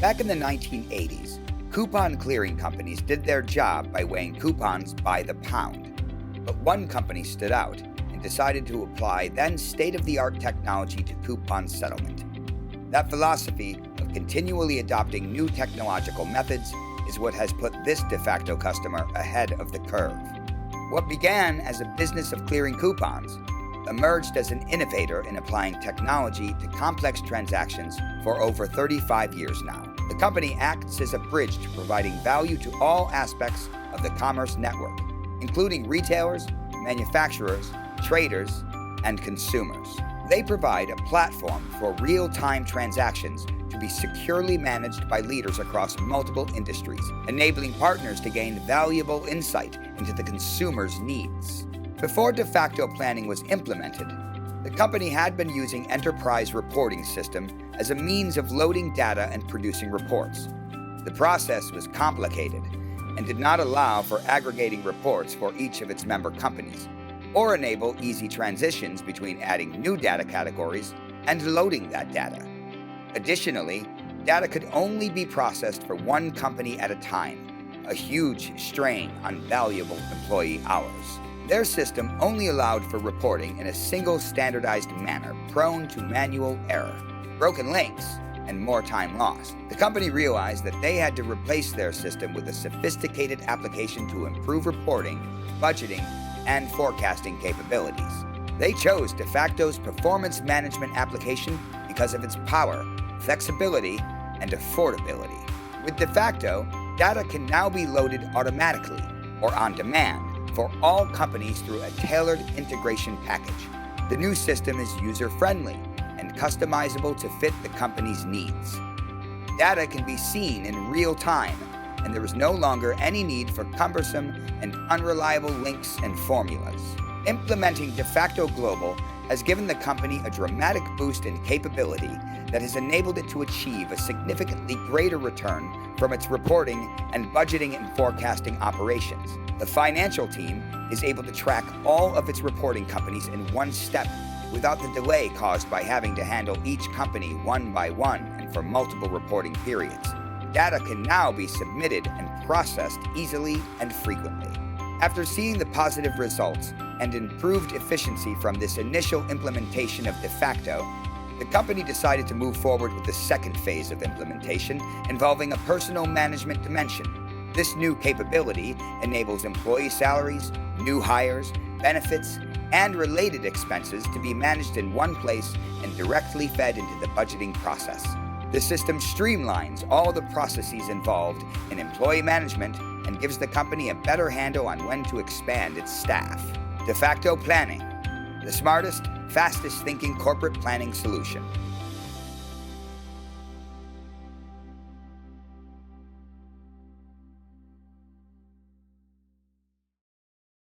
Back in the 1980s, coupon clearing companies did their job by weighing coupons by the pound. But one company stood out and decided to apply then state-of-the-art technology to coupon settlement. That philosophy of continually adopting new technological methods is what has put this deFacto customer ahead of the curve. What began as a business of clearing coupons emerged as an innovator in applying technology to complex transactions for over 35 years now. The company acts as a bridge to providing value to all aspects of the commerce network, including retailers, manufacturers, traders, and consumers. They provide a platform for real-time transactions to be securely managed by leaders across multiple industries, enabling partners to gain valuable insight into the consumer's needs. Before deFacto planning was implemented, the company had been using enterprise reporting system as a means of loading data and producing reports. The process was complicated and did not allow for aggregating reports for each of its member companies, or enable easy transitions between adding new data categories and loading that data. Additionally, data could only be processed for one company at a time, a huge strain on valuable employee hours. Their system only allowed for reporting in a single standardized manner, prone to manual error, broken links, and more time lost. The company realized that they had to replace their system with a sophisticated application to improve reporting, budgeting, and forecasting capabilities. They chose deFacto's performance management application because of its power, flexibility, and affordability. With deFacto, data can now be loaded automatically or on demand for all companies through a tailored integration package. The new system is user-friendly and customizable to fit the company's needs. Data can be seen in real time, and there is no longer any need for cumbersome and unreliable links and formulas. Implementing deFacto Global has given the company a dramatic boost in capability that has enabled it to achieve a significantly greater return from its reporting and budgeting and forecasting operations. The financial team is able to track all of its reporting companies in one step without the delay caused by having to handle each company one by one and for multiple reporting periods. Data can now be submitted and processed easily and frequently. After seeing the positive results and improved efficiency from this initial implementation of deFacto, the company decided to move forward with the second phase of implementation, involving a personal management dimension. This new capability enables employee salaries, new hires, benefits, and related expenses to be managed in one place and directly fed into the budgeting process. The system streamlines all the processes involved in employee management and gives the company a better handle on when to expand its staff. deFacto Planning, the smartest, fastest thinking corporate planning solution.